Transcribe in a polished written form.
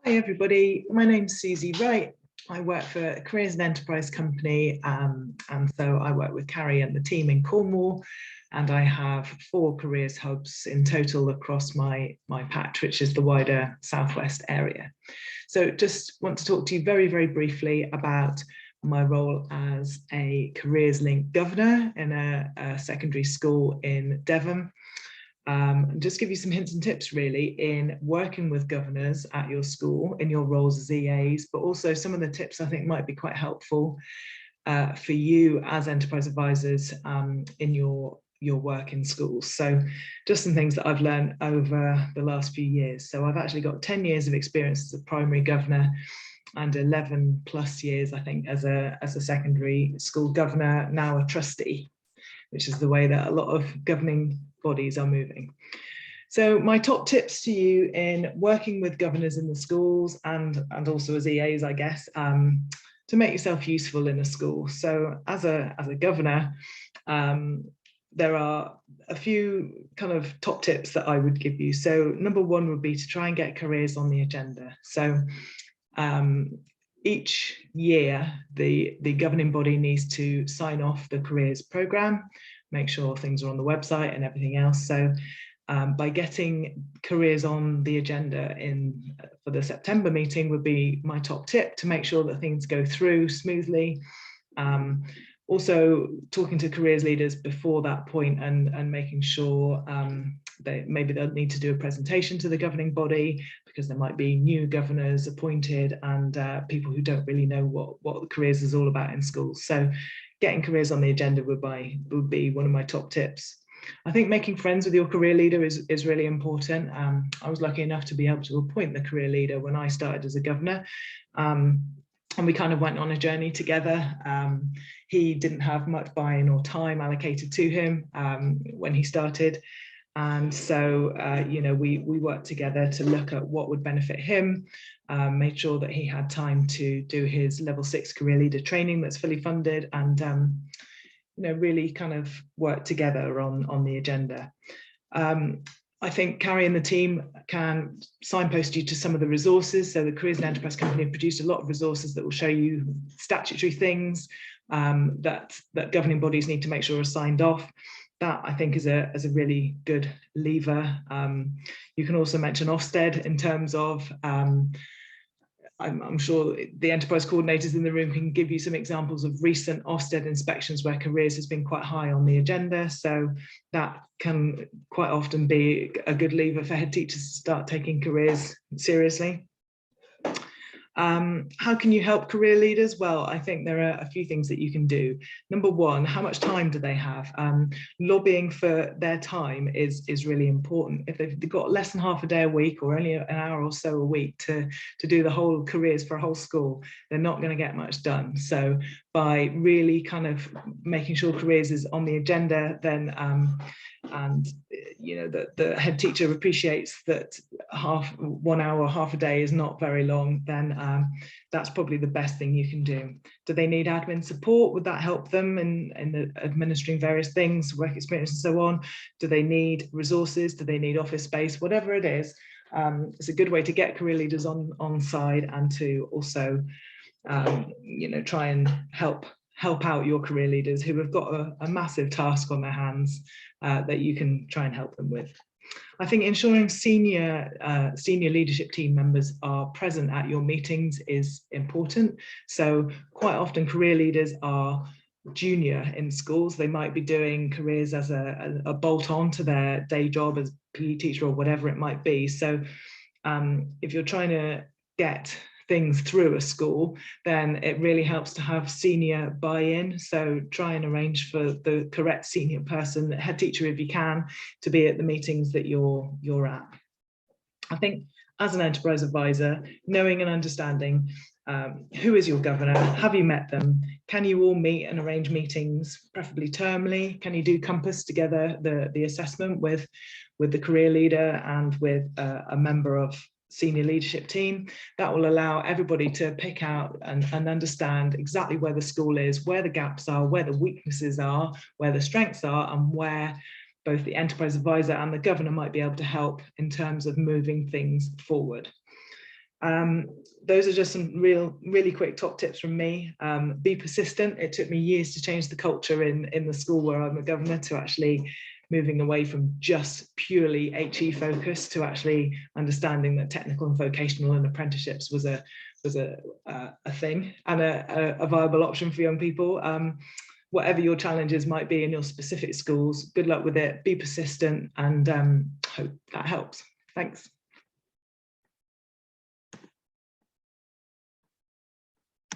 Hi everybody, my name's Susie Wright. I work for a careers and enterprise company, and so I work with Carrie and the team in Cornwall, and I have 4 careers hubs in total across my patch, which is the wider southwest area. So just want to talk to you very briefly about my role as a careers link governor in a secondary school in Devon. And just give you some hints and tips really in working with governors at your school in your roles as EAs, but also some of the tips I think might be quite helpful for you as enterprise advisors in your work in schools. So just some things that I've learned over the last few years. So I've actually got 10 years of experience as a primary governor and 11 plus years I think as a secondary school governor, now a trustee, which is the way that a lot of governing bodies are moving. So my top tips to you in working with governors in the schools and also as EAs, I guess, to make yourself useful in a school. So as a governor, there are a few kind of top tips that I would give you. So number 1 would be to try and get careers on the agenda. So each year, the governing body needs to sign off the careers programme, make sure things are on the website and everything else. So by getting careers on the agenda for the September meeting would be my top tip to make sure that things go through smoothly. Also talking to careers leaders before that point and making sure maybe they'll need to do a presentation to the governing body because there might be new governors appointed and people who don't really know what the careers is all about in schools. So getting careers on the agenda would be one of my top tips. I think making friends with your career leader is really important. I was lucky enough to be able to appoint the career leader when I started as a governor. And we kind of went on a journey together. He didn't have much buy-in or time allocated to him when he started. And so, we worked together to look at what would benefit him, made sure that he had time to do his level 6 career leader training that's fully funded, and, really kind of work together on the agenda. I think Carrie and the team can signpost you to some of the resources. So the Careers and Enterprise Company have produced a lot of resources that will show you statutory things that governing bodies need to make sure are signed off. That I think is a really good lever. You can also mention Ofsted in terms of, I'm sure the enterprise coordinators in the room can give you some examples of recent Ofsted inspections where careers has been quite high on the agenda. So that can quite often be a good lever for head teachers to start taking careers seriously. How can you help career leaders? Well, I think there are a few things that you can do. Number 1, how much time do they have? Lobbying for their time is really important. If they've got less than half a day a week or only an hour or so a week to do the whole careers for a whole school, they're not going to get much done. So by really kind of making sure careers is on the agenda, then the head teacher appreciates that 1 hour, half a day is not very long, then that's probably the best thing you can do. Do they need admin support? Would that help them in administering various things, work experience and so on? Do they need resources? Do they need office space? Whatever it is, it's a good way to get career leaders on side and to also try and help out your career leaders who have got a massive task on their hands that you can try and help them with. I think ensuring senior leadership team members are present at your meetings is important. So quite often career leaders are junior in schools. They might be doing careers as a bolt-on to their day job as PE teacher or whatever it might be. So if you're trying to get things through a school, then it really helps to have senior buy-in. So try and arrange for the correct senior person, head teacher if you can, to be at the meetings that you're at. I think as an enterprise advisor, knowing and understanding who is your governor, have you met them, can you all meet and arrange meetings, preferably termly, can you do Compass together, the assessment with the career leader and with a member of senior leadership team. That will allow everybody to pick out and understand exactly where the school is, where the gaps are, where the weaknesses are, where the strengths are, and where both the enterprise advisor and the governor might be able to help in terms of moving things forward. Those are just some really quick top tips from me. Be persistent. It took me years to change the culture in the school where I'm a governor, to actually moving away from just purely HE focus to actually understanding that technical and vocational and apprenticeships was a thing and a viable option for young people. Whatever your challenges might be in your specific schools, good luck with it, be persistent, and hope that helps. Thanks.